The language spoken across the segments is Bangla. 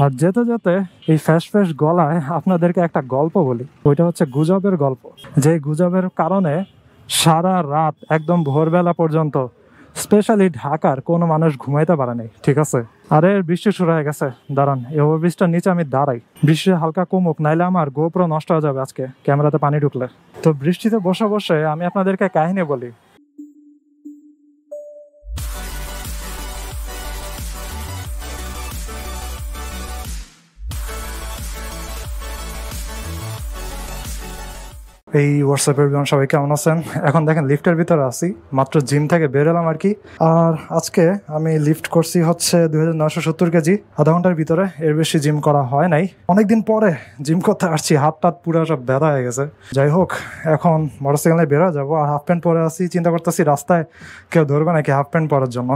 আর যেতে যেতে এই ফ্যাস ফ্যাস গলায় আপনাদেরকে একটা গল্প বলি। ওইটা হচ্ছে গুজবের গল্প। যে গুজবের কারণে সারা রাত একদম ভোরবেলা পর্যন্ত স্পেশালি ঢাকার কোনো মানুষ ঘুমাইতে পারে নাই, ঠিক আছে? আরে বৃষ্টি শুরু হয়ে গেছে, দাঁড়ান এই ওভারব্রিজটার নিচে আমি দাঁড়াই, বৃষ্টি হালকা কমুক, নাইলে আমার গোপ্রো নষ্ট হয়ে যাবে আজকে ক্যামেরাতে পানি ঢুকলে। তো বৃষ্টিতে বসে বসে আমি আপনাদেরকে কাহিনী বলি। এই হোয়াটসঅ্যাপের সবাই কেমন আছেন? এখন দেখেন লিফটের ভিতরে আছি, মাত্র জিম থেকে বের এলাম আর কি। আর আজকে আমি লিফট করছি হচ্ছে 2970 কেজি, আধা ঘন্টার ভিতরে। এর বেশি জিম করা হয় নাই, অনেকদিন পরে জিম করতে আসছি, হাত টাত পুরো সব ব্যথা হয়ে গেছে। যাই হোক, এখন মোটরসাইকেলে বেরো যাবো, আর হাফ প্যান্ট পরে আছি, চিন্তা করতেছি রাস্তায় কেউ ধরবে নাকি হাফ প্যান্ট পরার জন্য।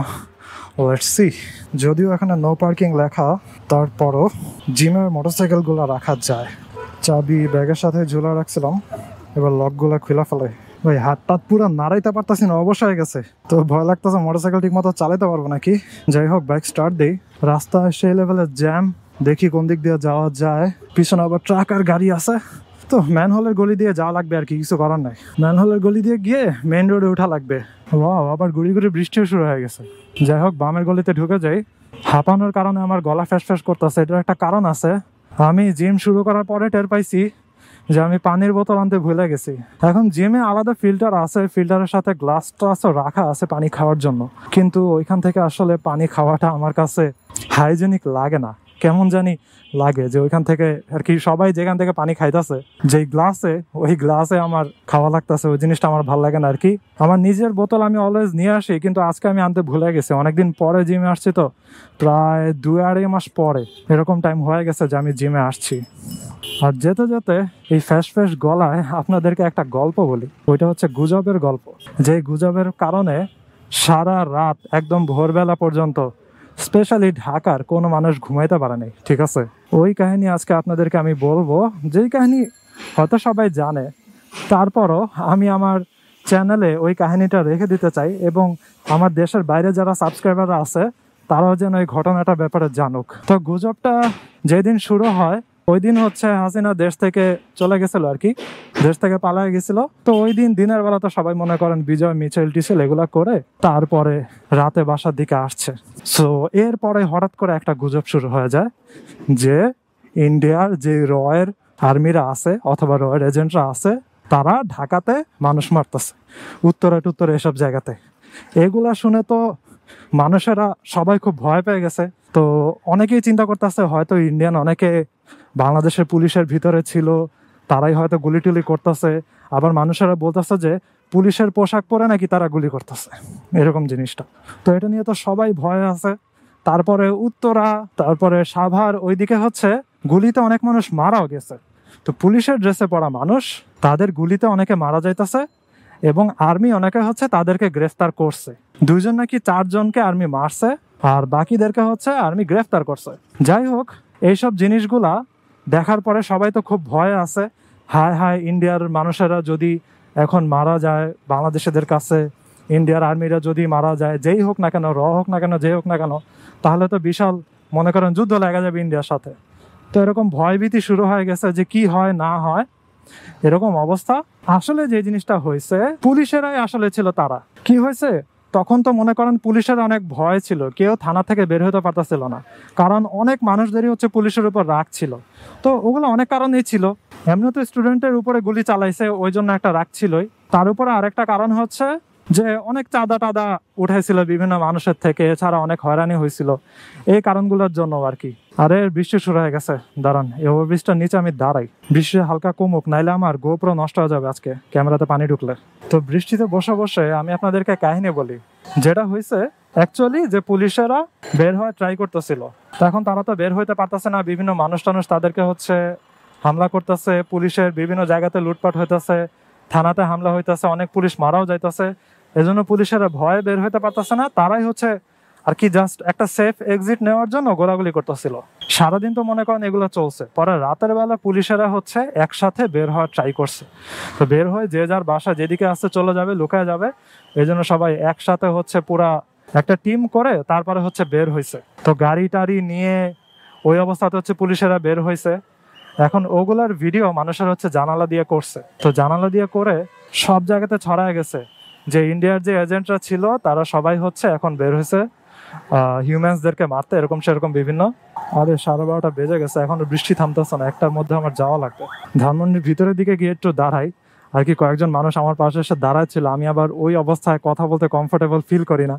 Let's see. যদিও এখানে নো পার্কিং লেখা, তারপরও জিমের মোটরসাইকেলগুলো রাখা যায়। চাবি ব্যাগের সাথে ঝুলা রাখছিলাম, এবার লকগুলা খুলে ফেলে। ভাই হাত টাত পুরো নাড়াইতে পারতাছি না, অবশ্য হয়ে গেছে। তো ভয় লাগতেছে মোটরসাইকেল ঠিক মতো চালাতে পারবো নাকি। যাই হোক, বাইক স্টার্ট দেই। রাস্তায় সেই লেভেলের জ্যাম, দেখি কোন দিক দিয়ে যাওয়া যায়। পিছনে আবার ট্রাক আর গাড়ি আছে, তো ম্যানহোলের গলি দিয়ে যাওয়া লাগবে আর কি, কিছু করার নাই। ম্যানহোলের গলি দিয়ে গিয়ে মেইন রোডে উঠা লাগবে। ওয়াও, আবার গুড়ি গুড়ি বৃষ্টিও শুরু হয়ে গেছে। যাই হোক, বামের গলিতে ঢুকে যাই। হাঁপানোর কারণে আমার গলা ফ্যাস ফ্যাস করতেছে, এটার একটা কারণ আছে। আমি জিম শুরু করার পরে টের পাইছি যে আমি পানির বোতল আনতে ভুলে গেছি। এখন জিমে আলাদা ফিল্টার আছে, ফিল্টারের সাথে গ্লাস টাসও রাখা আছে পানি খাওয়ার জন্য, কিন্তু ওইখান থেকে আসলে পানি খাওয়াটা আমার কাছে হাইজেনিক লাগে না, কেমন জানি লাগে। যে ওইখান থেকে আর কি সবাই যেখান থেকে পানি খাইতেছে, যেই গ্লাসে, ওই গ্লাসে আমার খাওয়া লাগতেছে, ওই জিনিসটা আমার ভালো লাগে না আর কি। আমার নিজের বোতল আমি অলওয়েজ নিয়ে আসি, কিন্তু আজকে আমি আনতে ভুলে গেছি। অনেকদিন পরে জিমে আসছি, তো প্রায় 2-2.5 মাস পরে এরকম টাইম হয়ে গেছে যে আমি জিমে আসছি। আর যেতে যেতে এই ফ্যাস ফ্যাস গলায় আপনাদেরকে একটা গল্প বলি। ওইটা হচ্ছে গুজবের গল্প। যে গুজবের কারণে সারা রাত একদম ভোরবেলা পর্যন্ত স্পেশালি ঢাকার কোনো মানুষ ঘুমাইতে পারে নাই, ঠিক আছে? ওই কাহিনী আজকে আপনাদেরকে আমি বলবো, যেই কাহিনী হয়তো সবাই জানে, তারপরও আমি আমার চ্যানেলে ওই কাহিনীটা রেখে দিতে চাই, এবং আমার দেশের বাইরে যারা সাবস্ক্রাইবাররা আছে তারাও যেন এই ঘটনাটার ব্যাপারে জানুক। তো গুজবটা যেদিন শুরু হয় ওই দিন হচ্ছে হাসিনা দেশ থেকে চলে গেছিল আর কি, দেশ থেকে পালায় গেছিল। তো ওই দিন দিনের বেলা তো সবাই মনে করেন বিজয় মিছিল টিছিল এগুলা করে, তারপরে রাতে বাসার দিকে আসছে। সো এরপরে হঠাৎ করে একটা গুজব শুরু হয়ে যায় যে ইন্ডিয়ার যে রয়ের আর্মিরা আছে অথবা রয়ের এজেন্টরা আছে, তারা ঢাকাতে মানুষ মারতেছে, উত্তরে টুত্তরে এসব জায়গাতে। এগুলা শুনে তো মানুষেরা সবাই খুব ভয় পেয়ে গেছে। তো অনেকেই চিন্তা করতেছে হয়তো ইন্ডিয়ান অনেকে বাংলাদেশের পুলিশের ভিতরে ছিল, তারাই হয়তো গুলি টুলি করতেছে। আবার মানুষেরা বলতেছে যে পুলিশের পোশাক পরে নাকি তারা গুলি করতেছে, এরকম জিনিসটা। তো এটা নিয়ে তো সবাই ভয় আছে। তারপরে উত্তরা, তারপরে সাভার ওইদিকে হচ্ছে গুলিতে অনেক মানুষ মারাও গেছে। তো পুলিশের ড্রেসে পরা মানুষ, তাদের গুলিতে অনেকে মারা যাইতেছে, এবং আর্মি অনেকে হচ্ছে তাদেরকে গ্রেফতার করছে। 2জন নাকি 4জনকে আর্মি মারছে, আর বাকিদেরকে হচ্ছে আর্মি গ্রেফতার করছে। যাই হোক, এইসব জিনিসগুলা দেখার পরে সবাই তো খুব ভয়ে আছে। হায় হায়, ইন্ডিয়ার মানুষেরা যদি এখন মারা যায় বাংলাদেশিদের কাছে, ইন্ডিয়ার আর্মিরা যদি মারা যায়, যেই হোক না কেন, হোক না কেন, যেই হোক না কেন, তাহলে তো বিশাল মনে করেন যুদ্ধ লেগে যাবে ইন্ডিয়ার সাথে। তো এরকম ভয়ভীতি শুরু হয়ে গেছে যে কি হয় না হয়, এরকম অবস্থা। আসলে যে জিনিসটা হয়েছে, পুলিশেরাই আসলে ছিল তারা। কি হয়েছে তখন, তো মনে করেন পুলিশের অনেক ভয় ছিল, কেউ থানা থেকে বের হতে পারতেছিল না, কারণ অনেক মানুষদেরই হচ্ছে পুলিশের উপর রাগ ছিল। তো ওগুলো অনেক কারণেই ছিল। এমনি তো স্টুডেন্টের উপরে গুলি চালাইছে, ওই জন্য একটা রাগ ছিলই। তার উপরে আরেকটা কারণ হচ্ছে যে অনেক চাঁদা টাদা উঠাইছিল বিভিন্ন মানুষের থেকে, এছাড়া অনেক হয়রানি হয়েছিল, এই কারণগুলোর জন্য আর কি। আরে বৃষ্টি শুরু হয়ে গেছে, দাঁড়ান এই ওভারব্রিজটার নিচে আমি দাঁড়াই, বৃষ্টি হালকা কমুক, নাইলে আমার গোপ্রো নষ্ট হয়ে যাবে আজকে ক্যামেরাতে পানি ঢুকলে। তো বৃষ্টিতে বসে বসে আমি আপনাদেরকে কাহিনী বলি। যেটা হয়েছে অ্যাকচুয়ালি, যে পুলিশেরা বের হওয়ার ট্রাই করতেছিল, এখন তারা তো বের হইতে পারতেছে না, বিভিন্ন মানুষ টানুষ তাদেরকে হচ্ছে হামলা করতেছে, পুলিশের বিভিন্ন জায়গাতে লুটপাট হইতেছে, থানাতে হামলা হইতেছে, অনেক পুলিশ মারাও যাইতেছে। এজন্য পুলিশেরা ভয়ে বের হইতে পারতেছে না, তারাই হচ্ছে আর কি জাস্ট একটা সেফ এক্সিট নেওয়ার জন্য গোলাগুলি করতেছিল। সারাদিন তো মনে করেন এগুলো চলছে। পরে রাতের বেলা পুলিশেরা হচ্ছে একসাথে বের হওয়ার ট্রাই করছে। তো বের হয়ে যে যার বাসা যেদিকে আসতে চলে যাবে, লুকায় যাবে, এই জন্য সবাই একসাথে হচ্ছে পুরা একটা টিম করে তারপরে হচ্ছে বের হয়েছে। তো গাড়ি টাড়ি নিয়ে ওই অবস্থাতে হচ্ছে পুলিশেরা বের হয়েছে। এখন ওগুলার ভিডিও মানুষের হচ্ছে জানালা দিয়ে করছে, তো জানালা দিয়ে করে সব জায়গাতে ছড়ায় গেছে যে ইন্ডিয়ার যে এজেন্টরা ছিল তারা সবাই হচ্ছে এখন বের হয়েছে হিউম্যানসদেরকে মারতে, এরকম সেরকম বিভিন্ন। আরে 12:30 বেজে গেছে, এখন বৃষ্টি থামতেছে না, একটার মধ্যে আমার যাওয়া লাগবে। ধানমন্ডির ভিতরের দিকে গিয়ে একটু দাঁড়াই আর কি, কয়েকজন মানুষ আমার পাশে এসে দাঁড়াচ্ছিল, আমি আবার ওই অবস্থায় কথা বলতে কমফোর্টেবল ফিল করি না,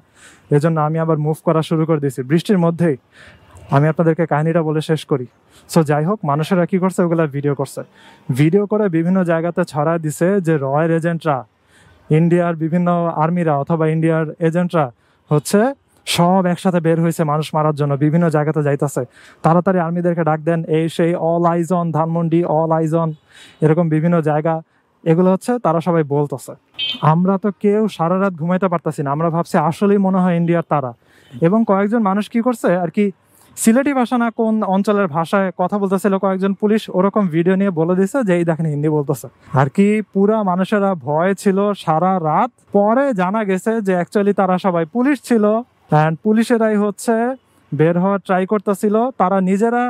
এজন্য আমি আবার মুভ করা শুরু করে দিয়েছি বৃষ্টির মধ্যেই। আমি আপনাদেরকে কাহিনীটা বলে শেষ করি। সো যাই হোক, মানুষেরা কি করছে, ওগুলা ভিডিও করছে, ভিডিও করে বিভিন্ন জায়গাতে ছড়ায় দিছে যে রয়ের এজেন্টরা, ইন্ডিয়ার বিভিন্ন আর্মিরা অথবা ইন্ডিয়ার এজেন্টরা হচ্ছে সব একসাথে বের হয়েছে মানুষ মারার জন্য, বিভিন্ন জায়গাতে যাইতেছে, তাড়াতাড়ি আর্মিদেরকে ডাক দেন, এই সেই, all eyes on Dhanmondi, all eyes on, এরকম বিভিন্ন জায়গা। এগুলো হচ্ছে তারা সবাই বলতেছে। আমরা তো কেউ সারা রাত ঘুমাইতে পারতাছি না, আমরা ভাবছি আসলেই মনে হয় ইন্ডিয়ার তারা। এবং কয়েকজন মানুষ কি করছে আর কি, সিলেটি ভাষা না কোন অঞ্চলের ভাষায় কথা বলতেছিল, কয়েকজন পুলিশ ওরকম ভিডিও নিয়ে বলে দিছে যে এই দেখেন হিন্দি বলতেছে আর কি। পুরা মানুষেরা ভয় ছিল সারা রাত। পরে জানা গেছে যে অ্যাকচুয়ালি তারা সবাই পুলিশ ছিল, অ্যান্ড পুলিশেরাই হচ্ছে বের হওয়ার ট্রাই করতেছিল, তারা নিজেরা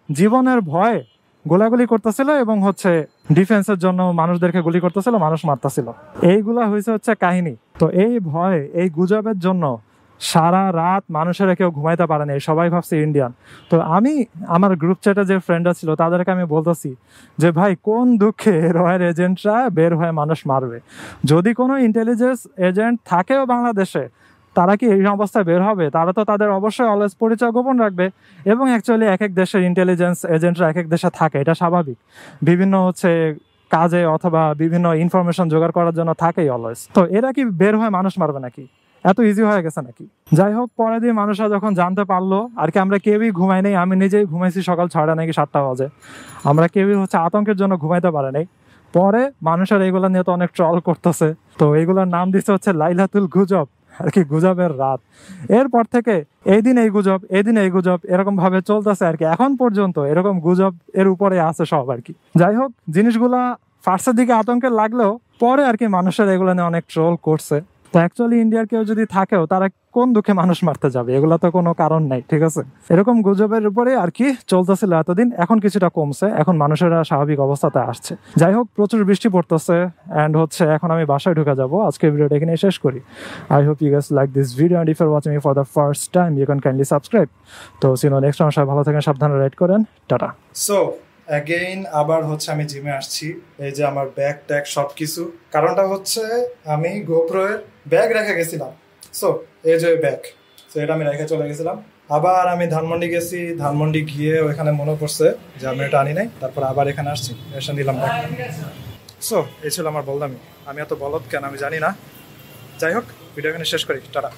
জীবনের ভয়ে গোলাগুলি করতেছিল এবং হচ্ছে ডিফেন্সের জন্য মানুষদেরকে গুলি করতেছিল, মানুষ মারতেছিল। এইগুলা হয়েছে হচ্ছে কাহিনী। তো এই ভয়, এই গুজবের জন্য সারা রাত মানুষেরা কেউ ঘুমাইতে পারে না, সবাই ভাবছে ইন্ডিয়ান। তো আমি আমার গ্রুপ চ্যাটে যে ফ্রেন্ডরা ছিল তাদেরকে আমি বলতেছি যে ভাই, কোন দুঃখে রয়ের এজেন্টরা বের হয়ে মানুষ মারবে? যদি কোনো ইন্টেলিজেন্স এজেন্ট থাকেও বাংলাদেশে, তারা কি এই অবস্থায় বের হবে? তারা তো তাদের অবশ্যই অলওয়েজ পরিচয় গোপন রাখবে। এবং অ্যাকচুয়ালি এক এক দেশের ইন্টেলিজেন্স এজেন্টরা এক এক দেশে থাকে, এটা স্বাভাবিক, বিভিন্ন হচ্ছে কাজে অথবা বিভিন্ন ইনফরমেশন জোগাড় করার জন্য থাকেই অলওয়েজ। তো এরা কি বের হয়ে মানুষ মারবে নাকি? এত ইজি হয়ে গেছে নাকি? যাই হোক, পরে দিয়ে মানুষরা যখন জানতে পারলো আর কি, আমরা কেউই ঘুমাই নাই, আমি নিজেই ঘুমাইছি সকাল 6টা নাকি 7টা বাজে, আমরা কেউই হচ্ছে আতঙ্কের জন্য ঘুমাইতে পারে নাই। পরে মানুষের এইগুলা নিয়ে তো অনেক ট্রল করতেছে, তো এইগুলোর নাম দিচ্ছে হচ্ছে লাইলাতুল গুজব আর কি, গুজবের রাত। এরপর থেকে এই দিন এই গুজব, এই দিন এই গুজব, এরকম ভাবে চলতেছে আর কি। এখন পর্যন্ত এরকম গুজব এর উপরে আছে সব আর কি। যাই হোক, জিনিসগুলা ফার্স্টের দিকে আতঙ্কের লাগলেও পরে আর কি মানুষের এগুলো নিয়ে অনেক ট্রোল করছে। তো অ্যাকচুয়ালি ইন্ডিয়ার কেউ যদি থাকেও, তারা কোন দুঃখে মানুষ মারতে যাবে? এগুলা তো কোনো কারণ নাই, ঠিক আছে? এরকম গুজবের উপরে আর কি চলতেছিল এতদিন, এখন কিছুটা কমছে, এখন মানুষেরা স্বাভাবিক অবস্থাতে আসছে। যাই হোক, প্রচুর বৃষ্টি পড়তেছে অ্যান্ড হচ্ছে এখন আমি বাসায় ঢুকে যাবো। আজকে ভিডিওটা এখানে শেষ করি। I hope you guys like this video, and if you are watching me for the first time you can kindly subscribe. তো সি ইউ নেক্সট টাইম। সবাই ভালো থাকেন, সাবধানে রাইড করেন, টাটা। সো অ্যাগেইন আবার হচ্ছে আমি জিমে আসছি, এই যে আমার ব্যাগ ট্যাগ সব কিছু। কারণটা হচ্ছে আমি গোপ্রোয়ের ব্যাগ রেখে গেছিলাম, সো এই যে ব্যাগ, তো এটা আমি রেখে চলে গেছিলাম। আবার আমি ধানমন্ডি গেছি, ধানমন্ডি গিয়ে ওখানে মনে পড়ছে যে আমি এটা আনি নাই, তারপর আবার এখানে আসছি, এসে নিলাম ব্যাগ। সো এই ছিল আমার বলদামি। আমি এত বলদ কেন আমি জানি না। যাই হোক, ভিডিও এখানে শেষ করি, টাটা।